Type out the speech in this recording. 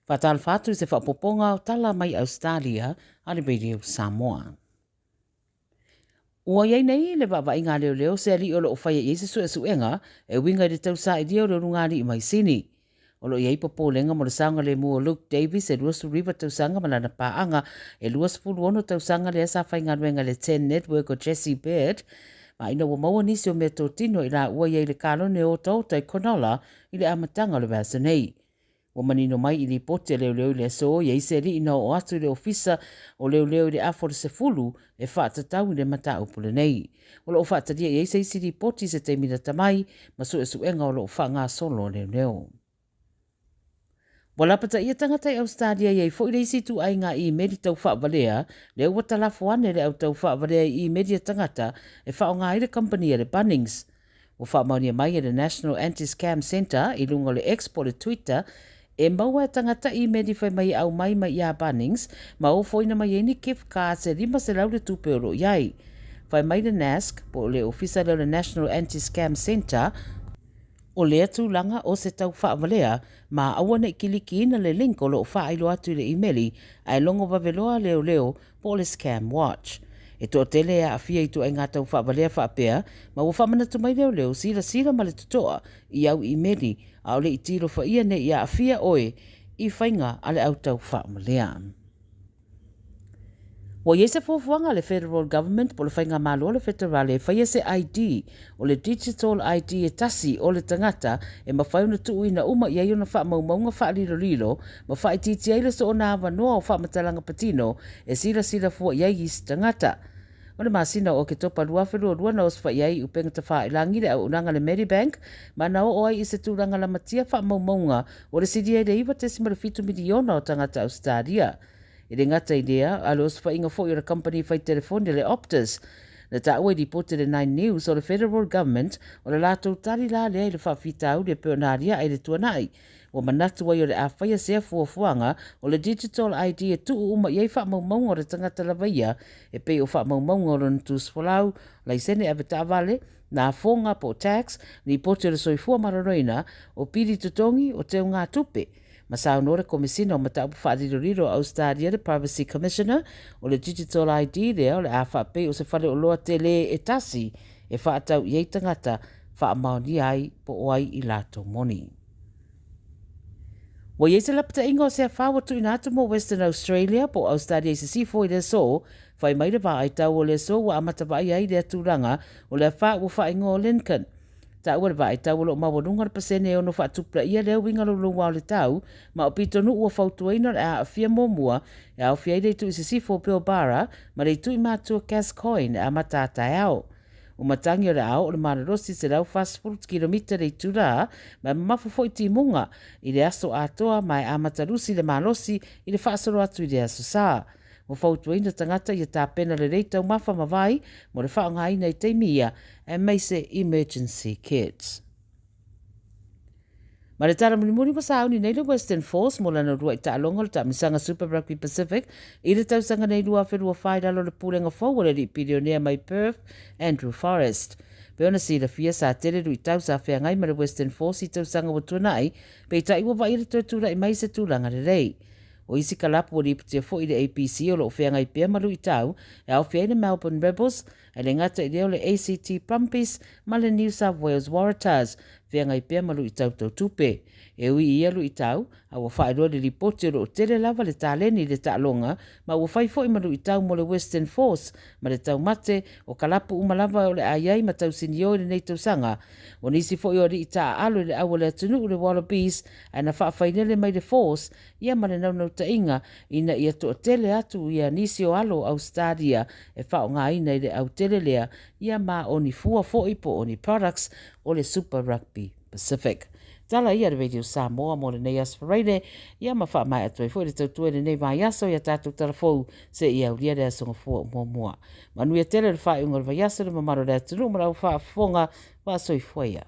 Whatal whātu se whapoponga o tala mai Ausetalia ale radio Samoa. Ua iei nei le wa inga leo se ali o lo whaia i se suenga e winga i tau sa i dio le rungari i mai sini. O lo iei popo lenga mo le sanga le mua Luke Davis e luas riva tau sanga malana paanga e luas puluono tau sanga le asa whainga nuenga le 10 Network o Jesse Baird. Ma ina wa maua nisi o mea tō tino i la ua iei le kalone o tau tai konola i le amatanga le vasa nei. Wa manino mai i li pote leo le so iei se li ina o atu le ofisa o leo le afore se fulu e whaatatau i le mata upule nei. O lo whaataria iei se isi li poti se te mina tamai ma su e suenga o lo whaanga solo leo. Wala pata ia tangata i Ausetalia iei fo i le isi tu ai ngā i meri tau whaavalea leo wa Tala Fou ane le au tau whaavalea i meri tangata e whao ngā i le company le Bunnings. O whaamaunia mai e le National Anti-Scam Center i lunga le Expo le Twitter e maua tangata i meri whai mai au mai ia Bunnings ma o foina mai eni kif ka se rima se lau le tupe oro iai. Whai mai le NASC po le ofisa le National Anti-Scam Center o le atu langa o se tau whaavalea ma awana i kiliki ina le link o lo whailo atu le imeli ai longo waveloa leo po le Scam Watch. E tō tele a awhia i tu ai ngā tau whaavalea whaapea ma o whamana tumai leo sila ma le tutoa i au imeli a ole i tiro whaia ne i a awhia oe i whainga ale au tau whaavalea. Wa iese fuafuanga le federal government po le whainga malo le federale e whaia se ID o le digital ID e tasi o le tangata e mawhaiuna tuu ina uma i aiona whaamaumaunga whaalilo ma whaititi aile so o nā wanoa o whaamatalanga patino e sila fua iai i si tangata. O le masina o ke topa rua na osfa iai upenga ta whaelangi le au unanga le Medibank ma na o ai i se tūranga la matia whaamaumaunga o le sidia le iwa tesi ma le 5 miliona o tangata Ausetalia. I le ngata idea, alo osfa inga fo i ra company fai telefoni le Optus. Na ta ue di pote le 9 News o le federal government o le lātou tari la lea i le whawhitau le peonaria ai le tuanai. O manatu wai o le awhaia sea fuafuanga o le digital ID e tuu uma iei whaamaumaunga o le tangata lawaia e pei o whaamaumaunga o le ntus folau, laisene aveta vale, na fonga po tax, ni pote le soifua mararoina o piri tutongi o te ngā tupe. Masao nore komisina o mataupu whaariroriro Ausetalia le Privacy Commissioner o le Digital ID lea o le AFP o se whare o loa te le e tasi e whaatau iei tangata whaamaoni ai po oai i lato moni. Wa iei se lapata inga o sea whawatu ina atu mo Western Australia po Ausetalia i se sifo i le so, whai mai le wha ai tau o le so wa amata vai ai le aturanga o le wha ua wha ingo o Lincoln. Ta ua vai tau lo mawarunga le pasene o no whaatupra ia leo winga lo lunga o le tau, ma o pito nu ua whautuaina le a awhia mōmua, e a awhia i tu i se sifo Pilbara, ma le tu i mātua Gascoigne e a matata ao. O matangi o le ao o le mararosi se lau fast kilomita le tura, ma mafofo i timunga i le aso atoa mai a matarusi le malosi i le whaasoro atu i le aso saa. Mo whautuaina tangata i a tāpena le reitau mafa mawai, mo le whaongaina i teimia, e meise emergency kits. Ma le tara mulimuri masauni nei le Western Force mo lana rua i taalonga le tamisanga Super Rugby Pacific i le tausanga nei lua wherua whaidalo le pūlenga fau le ripirionea mai Perth, Andrew Forrest. Peona si la fia sa tere rui tau sa whea ngai ma le Western Force i tausanga watunai, pe ta iwa vai le tūra i mai se tūranga le rei. O isi kalapu o riputia fo i le APC o lo whea ngai pia maru i tau, e au whea i le Melbourne Rebels, e le ngata i leo le ACT Brumbies, ma le New South Wales Waratahs, whea ngai pia maru i tau tau tupe. E ui i alu i tau, a wa whaeroa le ripoti o lo tele lava le tāleni le tālonga, ma wa whaifo i maru i tau mo le Western Force, ma le tau mate o kalapu umalava o le aiai ma tau sinio i le nei tausanga. O nisi fo i ori i tā alo le awa le atunu le Wallabies, a na whaafairile mai le Force, ia ma le naunau tainga, ina ia to tele atu ia nisi o alo Ausetalia, e whao ngā ina i le au tele lea, ia ma oni fua fo i po oni products o le Super Rugby Pacific. Tala ia le radio Samoa mo le nei aspiraine, ia ma wha mai atu e fo i le tautua le nei vai aso ia tātou Tala Fou se ia uria le asonga fua mua mua. Manu ia tele le wha i unga le vai aso le mamaro le atunu, marau wha fonga wa soi fuaia.